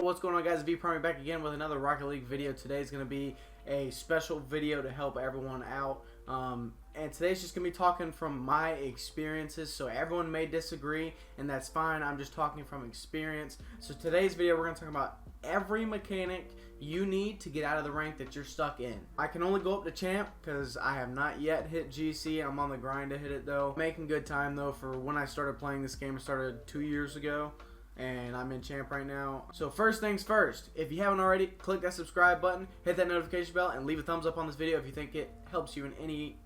what's going on, guys? vPrimey back again with another Rocket League video. Today is going to be a special video to help everyone out. And today's just going to be talking from my experiences. So everyone may disagree, and that's fine. I'm just talking from experience. So today's video, we're going to talk about every mechanic you need to get out of the rank that you're stuck in. I can only go up to champ because I have not yet hit GC. I'm on the grind to hit it though. Making good time though for when I started playing this game. I started 2 years ago. And I'm in champ right now. So first things first, if you haven't already, click that subscribe button, hit that notification bell, and leave a thumbs up on this video if you think it helps you in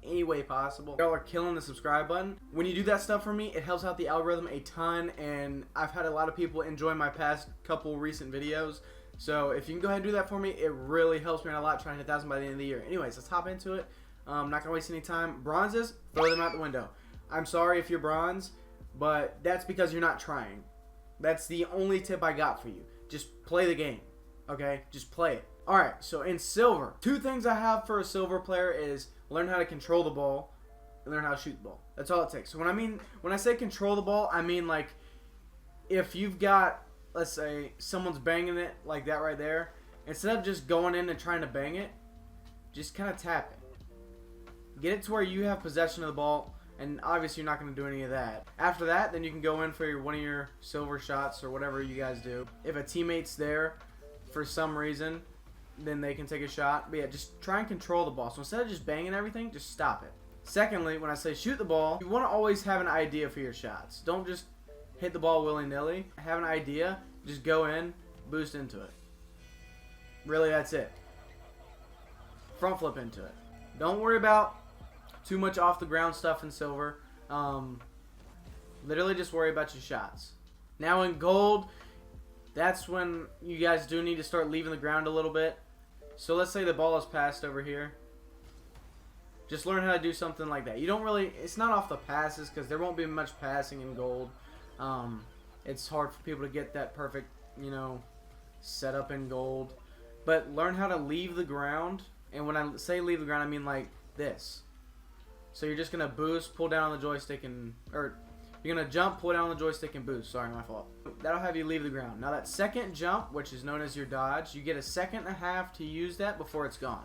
any way possible. Y'all are killing the subscribe button. When you do that stuff for me, it helps out the algorithm a ton, and I've had a lot of people enjoy my past couple recent videos. So if you can go ahead and do that for me, it really helps me out a lot trying to hit 1,000 by the end of the year. Anyways, let's hop into it. I'm not gonna waste any time. Bronzes, throw them out the window. I'm sorry if you're bronze, but that's because you're not trying. That's the only tip I got for you. Just play the game, okay? Just play it. Alright, so in silver, 2 things I have for a silver player is learn how to control the ball and learn how to shoot the ball. That's all it takes. So when I say control the ball, I mean like if you've got, let's say, someone's banging it like that right there, instead of just going in and trying to bang it, just kind of tap it. Get it to where you have possession of the ball. And obviously you're not going to do any of that. After that, then you can go in for one of your silver shots or whatever you guys do. If a teammate's there for some reason, then they can take a shot. But yeah, just try and control the ball. So instead of just banging everything, just stop it. Secondly, when I say shoot the ball, you want to always have an idea for your shots. Don't just hit the ball willy-nilly. Have an idea, just go in, boost into it. Really, that's it. Front flip into it. Don't worry about too much off the ground stuff in silver. Literally just worry about your shots. Now in gold, that's when you guys do need to start leaving the ground a little bit. So let's say the ball is passed over here. Just learn how to do something like that. You don't really, it's not off the passes because there won't be much passing in gold. It's hard for people to get that perfect, setup in gold. But learn how to leave the ground. And when I say leave the ground, I mean like this. So you're just going to boost, pull down on the joystick, or you're going to jump, pull down on the joystick, and boost. Sorry, my fault. That'll have you leave the ground. Now that second jump, which is known as your dodge, you get a 1.5 seconds to use that before it's gone.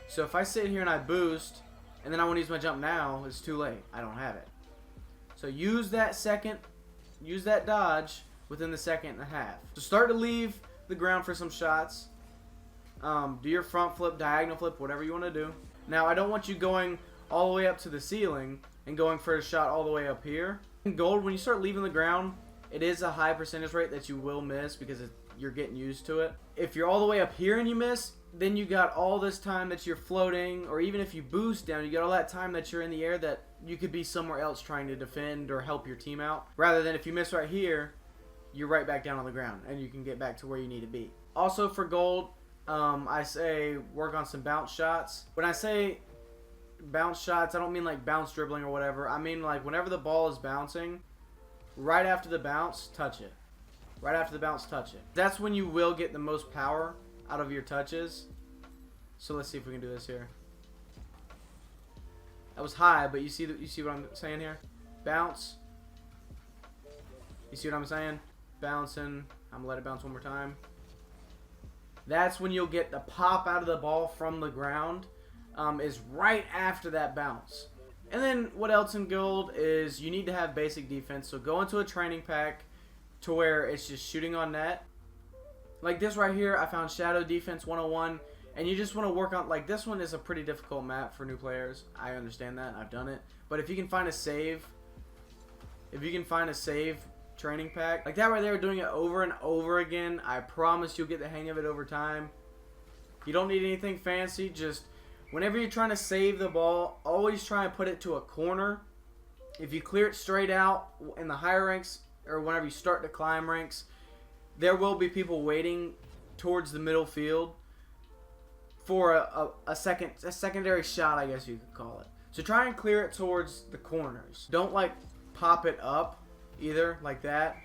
So if I sit here and I boost, and then I want to use my jump now, it's too late. I don't have it. So use that dodge within the 1.5 seconds. So start to leave the ground for some shots. Do your front flip, diagonal flip, whatever you want to do. Now I don't want you going all the way up to the ceiling and going for a shot all the way up here. In gold, when you start leaving the ground, it is a high percentage rate that you will miss because you're getting used to it. If you're all the way up here and you miss, then you got all this time that you're floating, or even if you boost down, you got all that time that you're in the air that you could be somewhere else trying to defend or help your team out. Rather than if you miss right here, you're right back down on the ground and you can get back to where you need to be. Also for gold, I say work on some bounce shots. When I say bounce shots, I don't mean like bounce dribbling or whatever. I mean like whenever the ball is bouncing, right after the bounce, touch it. Right after the bounce, touch it. That's when you will get the most power out of your touches. So let's see if we can do this here. That was high, but you see what I'm saying here? Bounce. You see what I'm saying? Bouncing. I'm gonna let it bounce one more time. That's when you'll get the pop out of the ball from the ground. Is right after that bounce. And then what else in gold is you need to have basic defense. So go into a training pack to where it's just shooting on net. Like this right here, I found Shadow Defense 101. And you just want to work on, like this one is a pretty difficult map for new players. I understand that. I've done it. But if you can find a save, training pack, like that right there, doing it over and over again, I promise you'll get the hang of it over time. You don't need anything fancy, just whenever you're trying to save the ball, always try and put it to a corner. If you clear it straight out in the higher ranks, or whenever you start to climb ranks, there will be people waiting towards the middle field for a secondary shot, I guess you could call it. So try and clear it towards the corners. Don't like pop it up either like that,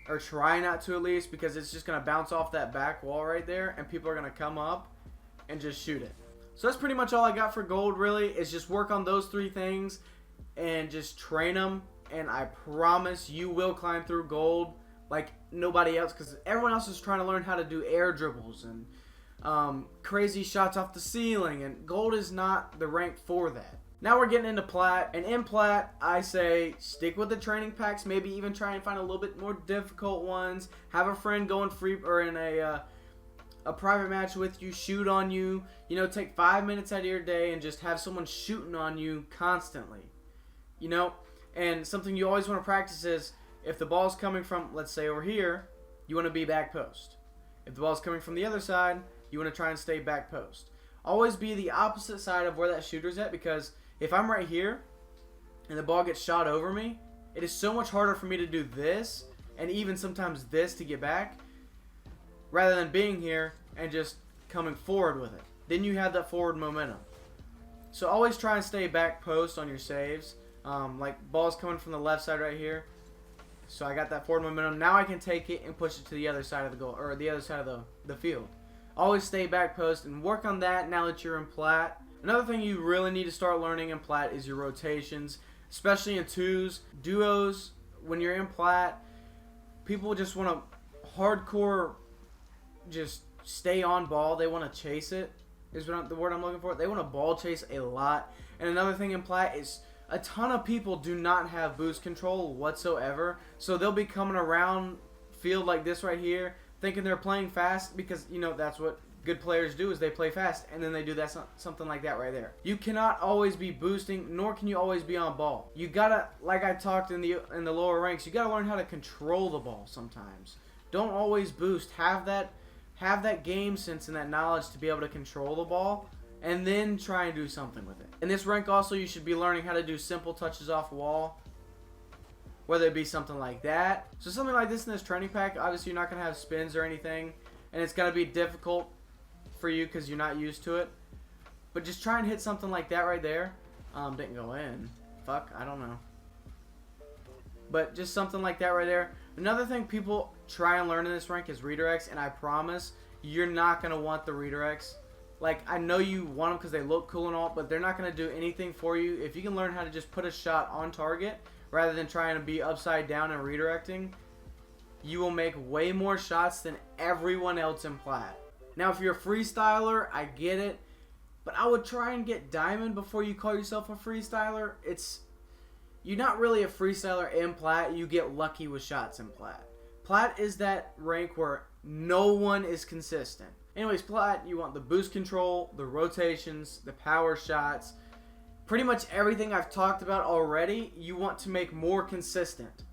or try not to at least, because it's just going to bounce off that back wall right there and people are going to come up and just shoot it. So that's pretty much all I got for gold, really, is just work on those 3 things and just train them, and I promise you will climb through gold like nobody else, because everyone else is trying to learn how to do air dribbles and crazy shots off the ceiling, and gold is not the rank for that. Now we're getting into plat, and in plat, I say stick with the training packs. Maybe even try and find a little bit more difficult ones. Have a friend go in free or in a private match with you, shoot on you. You know, take 5 minutes out of your day and just have someone shooting on you constantly. You know, and something you always want to practice is if the ball's coming from, let's say over here, you want to be back post. If the ball's coming from the other side, you want to try and stay back post. Always be the opposite side of where that shooter's at, because if I'm right here and the ball gets shot over me, it is so much harder for me to do this and even sometimes this to get back rather than being here and just coming forward with it. Then you have that forward momentum. So always try and stay back post on your saves. Like ball's coming from the left side right here. So I got that forward momentum. Now I can take it and push it to the other side of the goal, or the other side of the field. Always stay back post and work on that now that you're in plat. Another thing you really need to start learning in plat is your rotations, especially in twos. Duos, when you're in plat, people just want to hardcore just stay on ball. They want to chase it, is what the word I'm looking for. They want to ball chase a lot. And another thing in plat is a ton of people do not have boost control whatsoever. So they'll be coming around field like this right here, thinking they're playing fast, because, you know, that's what good players do, is they play fast, and then they do that something like that right there. You cannot always be boosting, nor can you always be on ball. You gotta, like I talked in the lower ranks, you gotta learn how to control the ball sometimes. Don't always boost. Have that game sense and that knowledge to be able to control the ball, and then try and do something with it. In this rank also, you should be learning how to do simple touches off wall, whether it be something like that. So something like this in this training pack, obviously you're not going to have spins or anything, and it's going to be difficult for you because you're not used to it. But just try and hit something like that right there. Didn't go in. Fuck, I don't know. But just something like that right there. Another thing people try and learn in this rank is redirects, and I promise you're not going to want the redirects. Like, I know you want them because they look cool and all, but they're not going to do anything for you. If you can learn how to just put a shot on target rather than trying to be upside down and redirecting, you will make way more shots than everyone else in plat. Now, if you're a freestyler, I get it, but I would try and get diamond before you call yourself a freestyler. You're not really a freestyler in plat. You get lucky with shots in plat. Plat is that rank where no one is consistent. Anyways, plat, you want the boost control, the rotations, the power shots, pretty much everything I've talked about already, you want to make more consistent.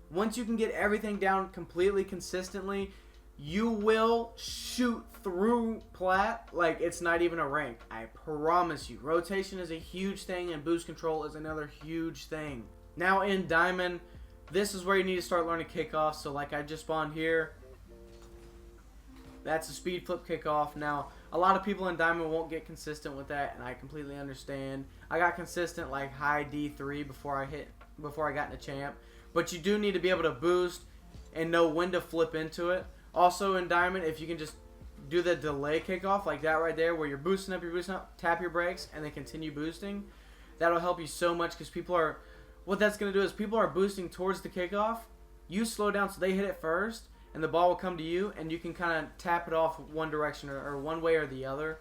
Once you can get everything down completely consistently, you will shoot through plat like it's not even a rank. I promise you. Rotation is a huge thing, and boost control is another huge thing. Now in diamond, this is where you need to start learning kickoffs. So like I just spawned here. That's a speed flip kickoff. Now, a lot of people in diamond won't get consistent with that, and I completely understand. I got consistent like high D3 before I got into champ. But you do need to be able to boost and know when to flip into it. Also in diamond, if you can just do the delay kickoff like that right there, where you're boosting up, tap your brakes, and then continue boosting, that'll help you so much, because what that's going to do is people are boosting towards the kickoff. You slow down so they hit it first, and the ball will come to you, and you can kind of tap it off one direction or one way or the other.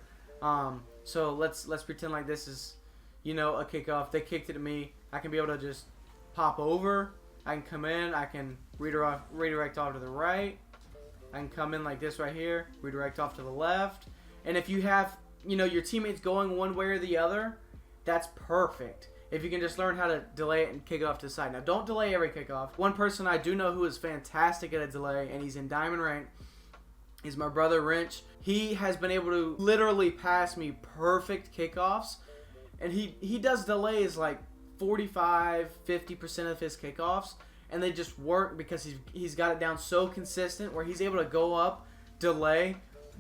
So let's pretend like this is, you know, a kickoff. They kicked it to me. I can be able to just pop over. I can come in. I can redirect off to the right. I can come in like this right here. Redirect off to the left. And if you have, you know, your teammates going one way or the other, that's perfect. If you can just learn how to delay it and kick it off to the side. Now, don't delay every kickoff. One person I do know who is fantastic at a delay, and he's in diamond rank, is my brother Wrench. He has been able to literally pass me perfect kickoffs, and he does delays like 45-50% of his kickoffs, and they just work because he's got it down so consistent where he's able to go up, delay,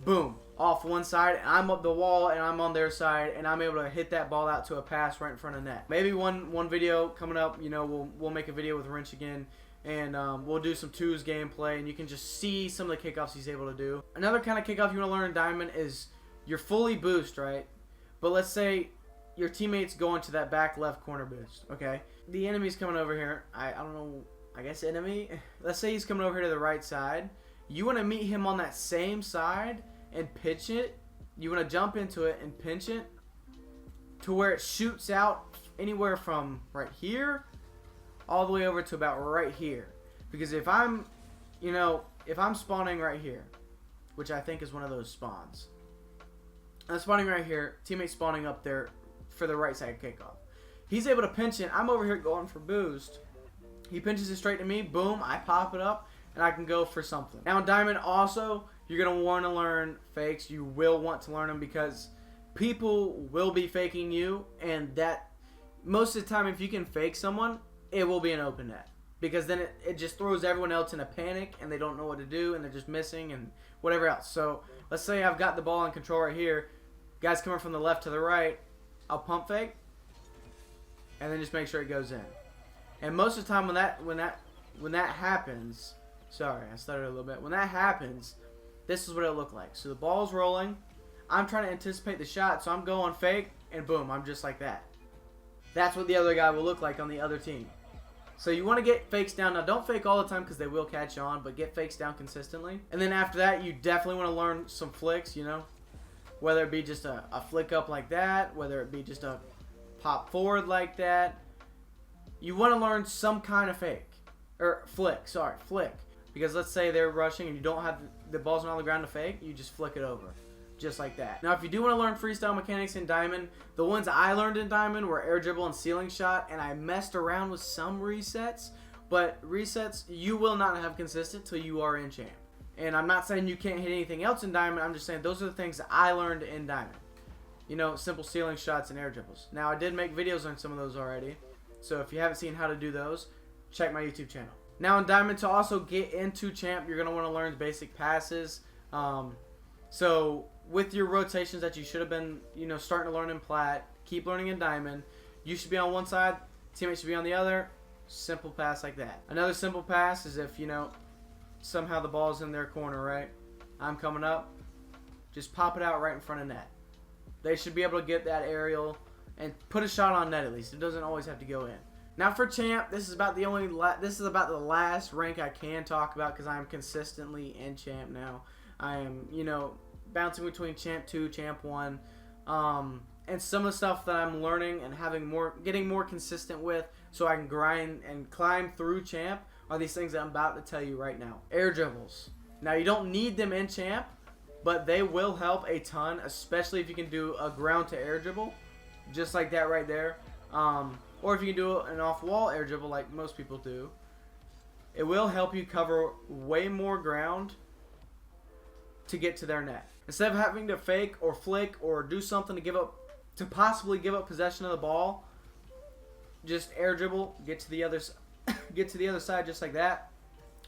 boom, off one side, and I'm up the wall, and I'm on their side, and I'm able to hit that ball out to a pass right in front of net. Maybe one video coming up, you know, we'll make a video with Wrench again, and we'll do some twos gameplay, and you can just see some of the kickoffs he's able to do. Another kind of kickoff you want to learn in diamond is you're fully boost, right? But let's say your teammates go into that back left corner boost, okay? The enemy's coming over here. I don't know. I guess enemy. Let's say he's coming over here to the right side. You want to meet him on that same side and pitch it. You want to jump into it and pinch it to where it shoots out anywhere from right here all the way over to about right here. Because if I'm, if I'm spawning right here, which I think is one of those spawns. I'm spawning right here, teammate spawning up there for the right side kickoff. He's able to pinch it. I'm over here going for boost. He pinches it straight to me. Boom, I pop it up, and I can go for something. Now in Diamond also, you're going to want to learn fakes. You will want to learn them because people will be faking you, and that most of the time if you can fake someone, it will be an open net. Because then it just throws everyone else in a panic, and they don't know what to do, and they're just missing, and whatever else. So let's say I've got the ball in control right here. Guys coming from the left to the right. I'll pump fake, and then just make sure it goes in. And most of the time when that happens, sorry, I stuttered a little bit. When that happens, this is what it'll look like. So the ball's rolling. I'm trying to anticipate the shot, so I'm going fake, and boom, I'm just like that. That's what the other guy will look like on the other team. So you want to get fakes down. Now, don't fake all the time because they will catch on, but get fakes down consistently. And then after that, you definitely want to learn some flicks, whether it be just a flick up like that, whether it be just a pop forward like that. You want to learn some kind of flick. Because let's say they're rushing and you don't have the ball's not on the ground to fake, you just flick it over. Just like that. Now, if you do want to learn freestyle mechanics in Diamond, the ones I learned in Diamond were air dribble and ceiling shot, and I messed around with some resets, but resets you will not have consistent till you are in champ. And I'm not saying you can't hit anything else in Diamond, I'm just saying those are the things that I learned in Diamond. Simple ceiling shots and air dribbles. Now, I did make videos on some of those already, so if you haven't seen how to do those, check my YouTube channel. Now, in Diamond, to also get into champ, you're going to want to learn basic passes. So with your rotations that you should have been, starting to learn in Plat, keep learning in Diamond. You should be on one side, teammate should be on the other. Simple pass like that. Another simple pass is if, somehow the ball's in their corner, right? I'm coming up. Just pop it out right in front of net. They should be able to get that aerial and put a shot on net at least. It doesn't always have to go in. Now for champ, this is about the last rank I can talk about because I am consistently in champ now. I am, bouncing between champ 2, champ 1, and some of the stuff that I'm learning and getting more consistent with so I can grind and climb through champ are these things that I'm about to tell you right now. Air dribbles. Now you don't need them in champ, but they will help a ton, especially if you can do a ground to air dribble, just like that right there. Or if you can do an off-wall air dribble like most people do. It will help you cover way more ground to get to their net. Instead of having to fake or flick or do something to possibly give up possession of the ball, just air dribble, get to the other side just like that.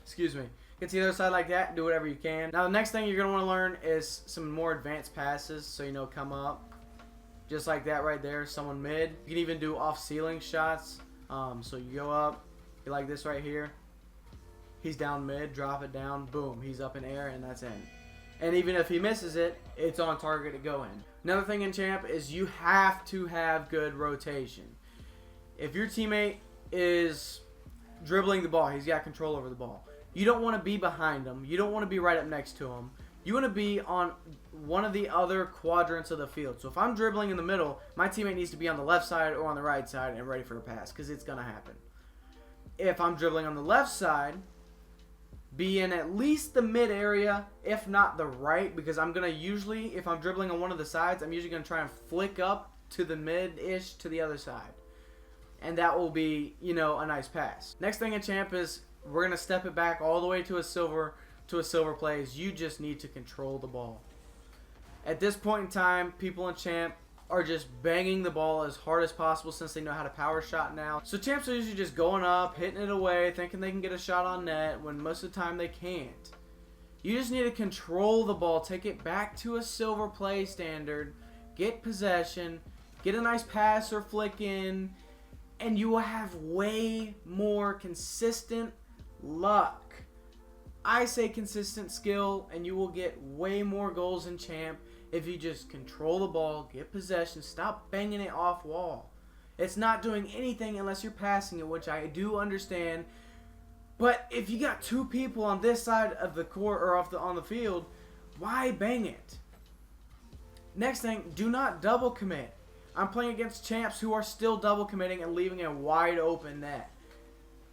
Excuse me. Get to the other side like that, do whatever you can. Now the next thing you're going to want to learn is some more advanced passes. So come up just like that right there, someone mid. You can even do off ceiling shots. So you go up, you like this right here. He's down mid, drop it down, boom, he's up in air, and that's in. And even if he misses it, it's on target to go in. Another thing in champ is you have to have good rotation. If your teammate is dribbling the ball, he's got control over the ball. You don't want to be behind him. You don't want to be right up next to him. You want to be on one of the other quadrants of the field. So if I'm dribbling in the middle, my teammate needs to be on the left side or on the right side and ready for a pass because it's going to happen. If I'm dribbling on the left side, be in at least the mid area, if not the right, because I'm going to usually, if I'm dribbling on one of the sides, I'm usually going to try and flick up to the mid-ish to the other side. And that will be, a nice pass. Next thing in champ is we're going to step it back all the way to a silver play. Is you just need to control the ball. At this point in time, people in champ are just banging the ball as hard as possible since they know how to power shot now. So champs are usually just going up, hitting it away, thinking they can get a shot on net when most of the time they can't. You just need to control the ball, take it back to a silver play standard, get possession, get a nice pass or flick in, and you will have way more consistent luck. I say consistent skill, and you will get way more goals in champ if you just control the ball, get possession, stop banging it off wall. It's not doing anything unless you're passing it, which I do understand. But if you got two people on this side of the court or on the field, why bang it? Next thing, do not double commit. I'm playing against champs who are still double committing and leaving a wide open net.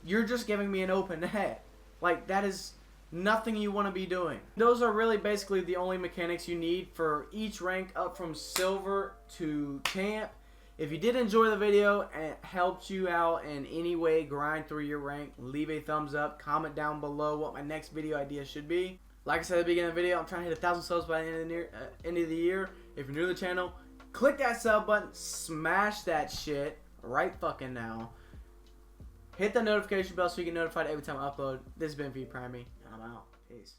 You're just giving me an open net. Like, that is nothing you want to be doing. Those are really basically the only mechanics you need for each rank up from silver to champ. If you did enjoy the video and it helped you out in any way grind through your rank, leave a thumbs up, comment down below what my next video idea should be. Like I said at the beginning of the video, I'm trying to hit 1,000 subs by the end of the year. If you're new to the channel, click that sub button, smash that shit right fucking now. Hit the notification bell so you get notified every time I upload. This has been vPrimey, and I'm out. Peace.